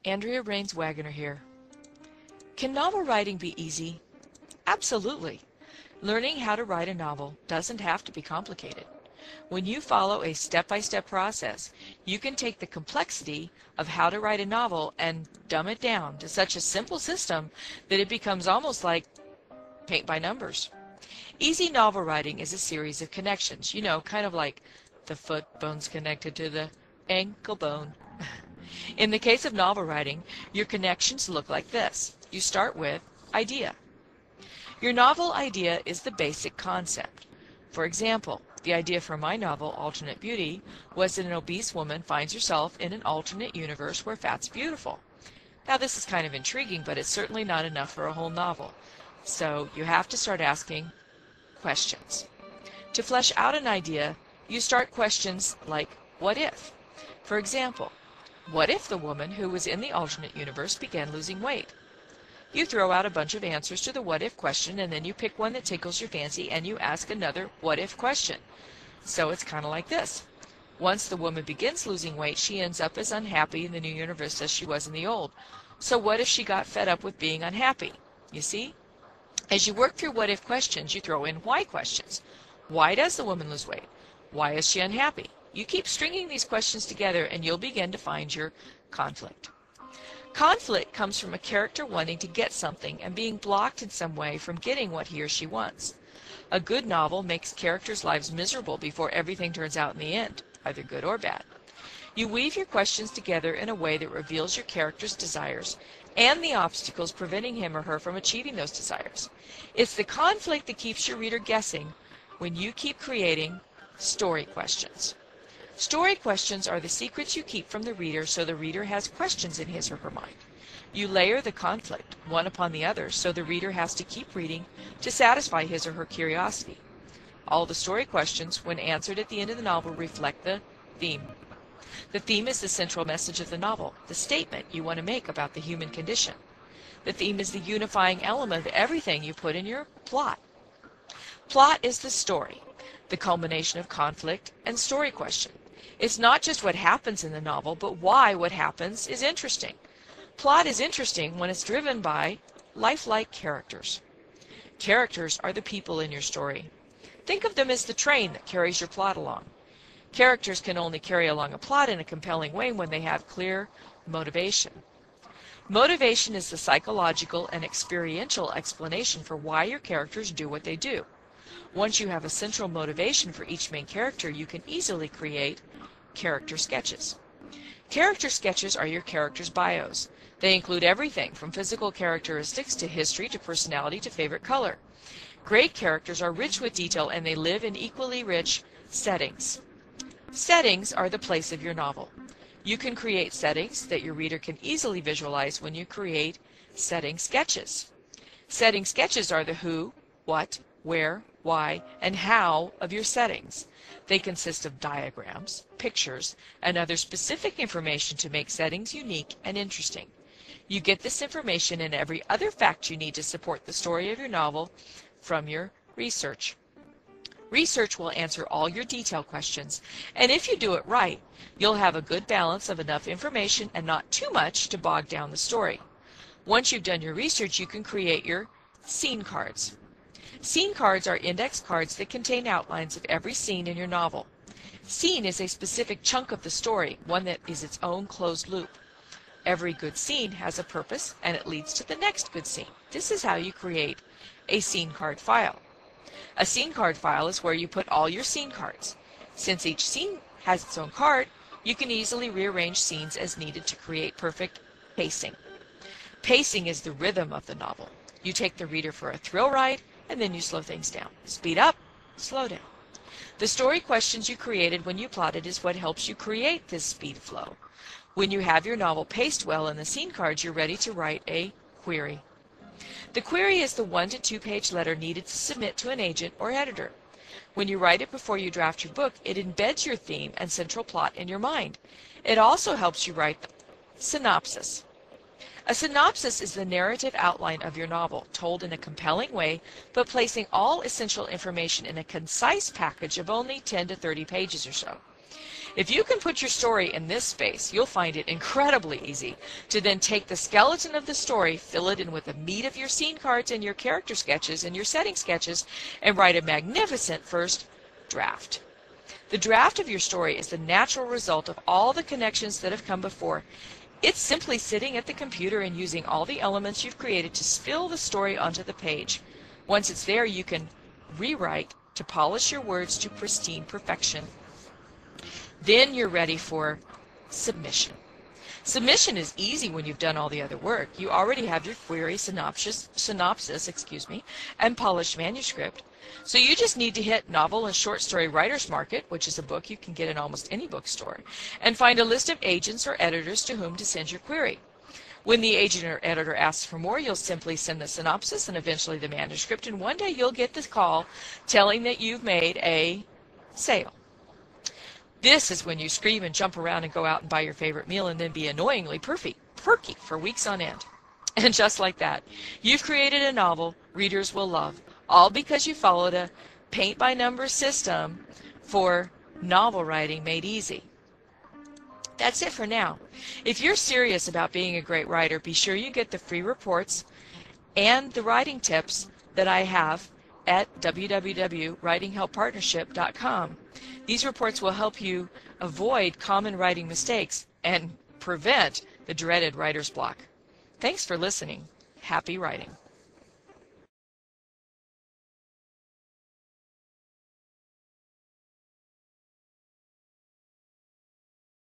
Andrea Rains Wagoner here. Can novel writing be easy? Absolutely. Learning how to write a novel doesn't have to be complicated. When you follow a step-by-step process, you can take the complexity of how to write a novel and dumb it down to such a simple system that it becomes almost like paint by numbers. Easy novel writing is a series of connections, kind of like the foot bone's connected to the ankle bone. In the case of novel writing, your connections look like this. You start with idea. Your novel idea is the basic concept. For example, the idea for my novel, Alternate Beauty, was that an obese woman finds herself in an alternate universe where fat's beautiful. Now this is kind of intriguing, but it's certainly not enough for a whole novel. So you have to start asking questions. To flesh out an idea, you start questions like, what if? For example, what if the woman who was in the alternate universe began losing weight? You throw out a bunch of answers to the what if question, and then you pick one that tickles your fancy and you ask another what if question. So it's kind of like this. Once the woman begins losing weight, she ends up as unhappy in the new universe as she was in the old. So what if she got fed up with being unhappy? You see? As you work through what if questions, you throw in why questions. Why does the woman lose weight? Why is she unhappy? You keep stringing these questions together and you'll begin to find your conflict. Conflict comes from a character wanting to get something and being blocked in some way from getting what he or she wants. A good novel makes characters' lives miserable before everything turns out in the end, either good or bad. You weave your questions together in a way that reveals your character's desires and the obstacles preventing him or her from achieving those desires. It's the conflict that keeps your reader guessing when you keep creating story questions. Story questions are the secrets you keep from the reader so the reader has questions in his or her mind. You layer the conflict, one upon the other, so the reader has to keep reading to satisfy his or her curiosity. All the story questions, when answered at the end of the novel, reflect the theme. The theme is the central message of the novel, the statement you want to make about the human condition. The theme is the unifying element of everything you put in your plot. Plot is the story, the culmination of conflict and story question. It's not just what happens in the novel, but why what happens is interesting. Plot is interesting when it's driven by lifelike characters. Characters are the people in your story. Think of them as the train that carries your plot along. Characters can only carry along a plot in a compelling way when they have clear motivation. Motivation is the psychological and experiential explanation for why your characters do what they do. Once you have a central motivation for each main character, you can easily create character sketches. Character sketches are your characters' bios. They include everything from physical characteristics to history to personality to favorite color. Great characters are rich with detail and they live in equally rich settings. Settings are the place of your novel. You can create settings that your reader can easily visualize when you create setting sketches. Setting sketches are the who, what, where, why, and how of your settings. They consist of diagrams, pictures, and other specific information to make settings unique and interesting. You get this information and every other fact you need to support the story of your novel from your research. Research will answer all your detail questions, and if you do it right, you'll have a good balance of enough information and not too much to bog down the story. Once you've done your research, you can create your scene cards. Scene cards are index cards that contain outlines of every scene in your novel. Scene is a specific chunk of the story, one that is its own closed loop. Every good scene has a purpose and it leads to the next good scene. This is how you create a scene card file. A scene card file is where you put all your scene cards. Since each scene has its own card, you can easily rearrange scenes as needed to create perfect pacing. Pacing is the rhythm of the novel. You take the reader for a thrill ride and then you slow things down. Speed up, slow down. The story questions you created when you plotted is what helps you create this speed flow. When you have your novel paced well in the scene cards, you're ready to write a query. The query is the 1 to 2 page letter needed to submit to an agent or editor. When you write it before you draft your book, it embeds your theme and central plot in your mind. It also helps you write the synopsis. A synopsis is the narrative outline of your novel, told in a compelling way, but placing all essential information in a concise package of only 10 to 30 pages or so. If you can put your story in this space, you'll find it incredibly easy to then take the skeleton of the story, fill it in with the meat of your scene cards and your character sketches and your setting sketches, and write a magnificent first draft. The draft of your story is the natural result of all the connections that have come before. It's simply sitting at the computer and using all the elements you've created to spill the story onto the page. Once it's there, you can rewrite to polish your words to pristine perfection. Then you're ready for submission. Submission is easy when you've done all the other work. You already have your query, synopsis, and polished manuscript. So you just need to hit Novel and Short Story Writer's Market, which is a book you can get in almost any bookstore, and find a list of agents or editors to whom to send your query. When the agent or editor asks for more, you'll simply send the synopsis and eventually the manuscript, and one day you'll get this call telling that you've made a sale. This is when you scream and jump around and go out and buy your favorite meal and then be annoyingly perky for weeks on end. And just like that, you've created a novel readers will love, all because you followed a paint-by-numbers system for novel writing made easy. That's it for now. If you're serious about being a great writer, be sure you get the free reports and the writing tips that I have at www.writinghelppartnership.com. These reports will help you avoid common writing mistakes and prevent the dreaded writer's block. Thanks for listening. Happy writing.